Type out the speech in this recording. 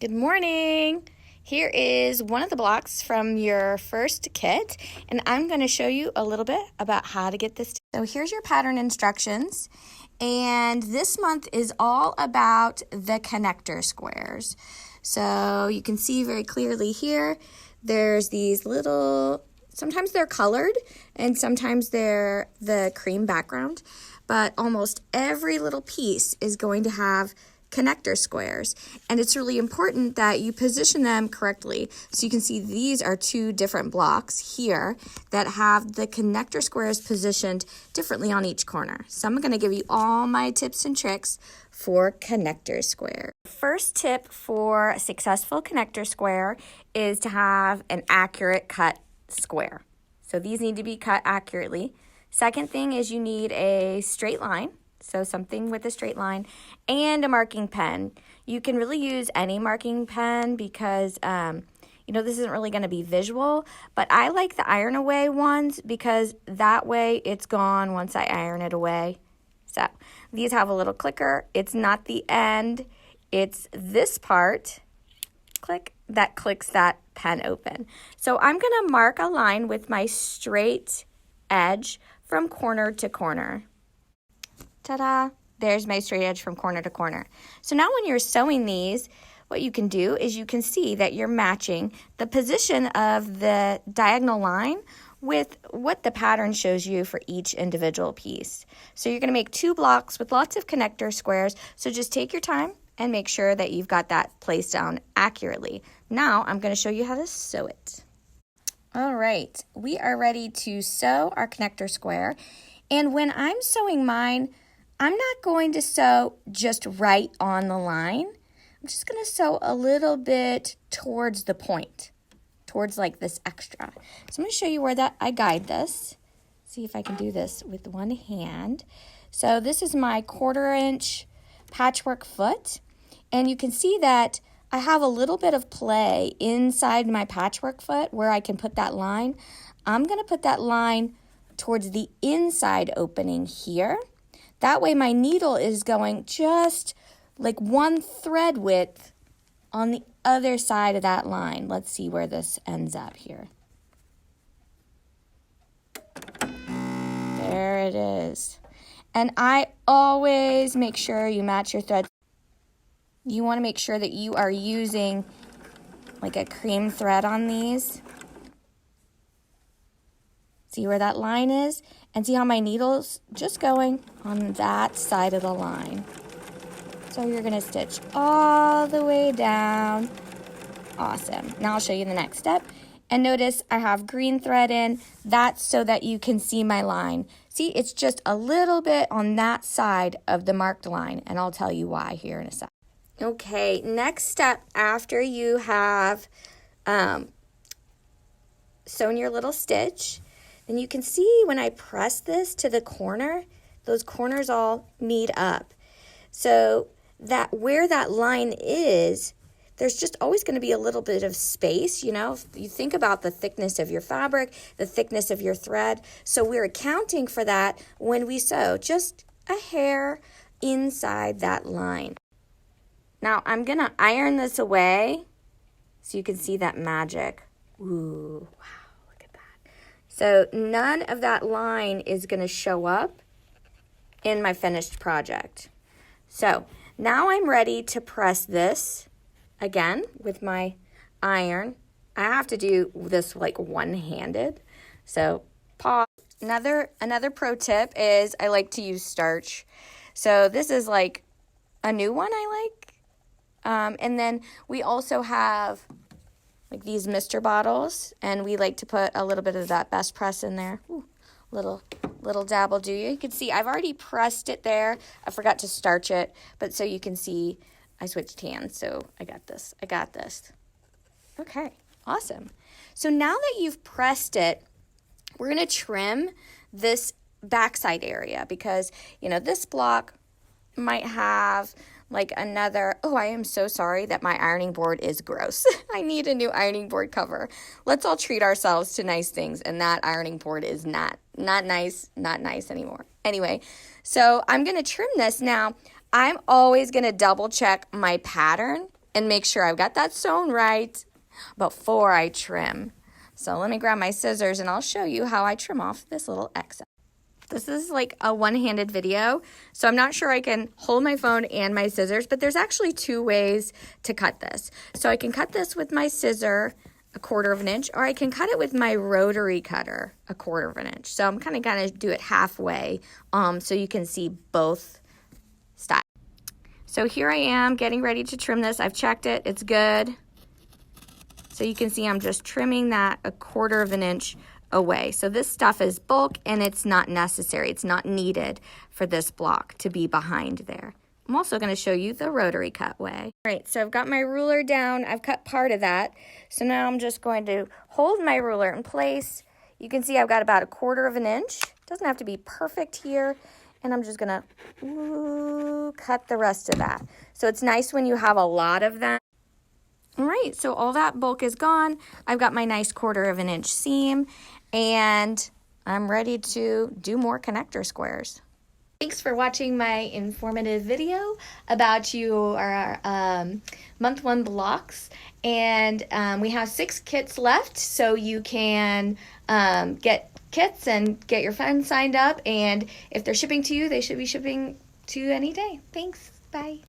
Good morning. Here is one of the blocks from your first kit, and I'm going to show you a little bit about how to get this. So here's your pattern instructions, and this month is all about the connector squares. So you can see very clearly here, there's these little, sometimes they're colored and sometimes they're the cream background, but almost every little piece is going to have connector squares, and it's really important that you position them correctly. So you can see these are two different blocks here that have the connector squares positioned differently on each corner. So I'm going to give you all my tips and tricks for connector square. First tip for a successful connector square is to have an accurate cut square. So these need to be cut accurately. Second thing is you need a straight line. So something with a straight line and a marking pen. You can really use any marking pen because, this isn't really going to be visual, but I like the iron away ones because that way it's gone once I iron it away. So these have a little clicker. It's not the end. It's this part, click, that clicks that pen open. So I'm going to mark a line with my straight edge from corner to corner. Ta-da! There's my straight edge from corner to corner. So now when you're sewing these, what you can do is you can see that you're matching the position of the diagonal line with what the pattern shows you for each individual piece. So you're going to make two blocks with lots of connector squares. So just take your time and make sure that you've got that placed down accurately. Now I'm going to show you how to sew it. All right, we are ready to sew our connector square. And when I'm sewing mine, I'm not going to sew just right on the line. I'm just going to sew a little bit towards the point, towards like this extra. So I'm going to show you where that I guide this. See if I can do this with one hand. So this is my 1/4 inch patchwork foot. And you can see that I have a little bit of play inside my patchwork foot where I can put that line. I'm going to put that line towards the inside opening here. That way my needle is going just like one thread width on the other side of that line. Let's see where this ends up here. There it is. And I always make sure you match your thread. You want to make sure that you are using like a cream thread on these. See where that line is? And see how my needle's just going on that side of the line. So you're going to stitch all the way down. Awesome. Now I'll show you the next step. And notice I have green thread in. That's so that you can see my line. See, it's just a little bit on that side of the marked line. And I'll tell you why here in a sec. Okay, next step after you have sewn your little stitch, then you can see when I press this to the corner, those corners all meet up. So that where that line is, there's just always going to be a little bit of space, If you think about the thickness of your fabric, the thickness of your thread. So we're accounting for that when we sew, just a hair inside that line. Now I'm going to iron this away so you can see that magic. Ooh, wow. So none of that line is going to show up in my finished project. So now I'm ready to press this again with my iron. I have to do this like one-handed. So pause. Another pro tip is I like to use starch. So this is like a new one I like. And then we also have like these Mr. bottles, and we like to put a little bit of that Best Press in there. Ooh, little dab will do you. You can see I've already pressed it there. I forgot to starch it, but so you can see I switched hands, so I got this. Okay, awesome. So now that you've pressed it, we're going to trim this backside area because, this block might have like another, I am so sorry that my ironing board is gross. I need a new ironing board cover. Let's all treat ourselves to nice things, and that ironing board is not nice anymore. Anyway, so I'm going to trim this. Now, I'm always going to double check my pattern and make sure I've got that sewn right before I trim. So let me grab my scissors and I'll show you how I trim off this little excess. This is like a one-handed video, so I'm not sure I can hold my phone and my scissors, but there's actually 2 ways to cut this. So I can cut this with my scissor, 1/4 of an inch, or I can cut it with my rotary cutter, 1/4 of an inch. So I'm kind of gonna do it halfway, so you can see both styles. So here I am getting ready to trim this. I've checked it, it's good. So you can see I'm just trimming that 1/4 of an inch away. So this stuff is bulk and it's not necessary. It's not needed for this block to be behind there. I'm also going to show you the rotary cut way. All right, so I've got my ruler down. I've cut part of that. So now I'm just going to hold my ruler in place. You can see I've got about 1/4 of an inch. It doesn't have to be perfect here. And I'm just going to cut the rest of that. So it's nice when you have a lot of that. All right, so all that bulk is gone. I've got my nice 1/4 of an inch seam, and I'm ready to do more connector squares. Thanks for watching my informative video about your month 1 blocks. And we have 6 kits left, so you can get kits and get your friends signed up. And if they're shipping to you, they should be shipping to you any day. Thanks. Bye.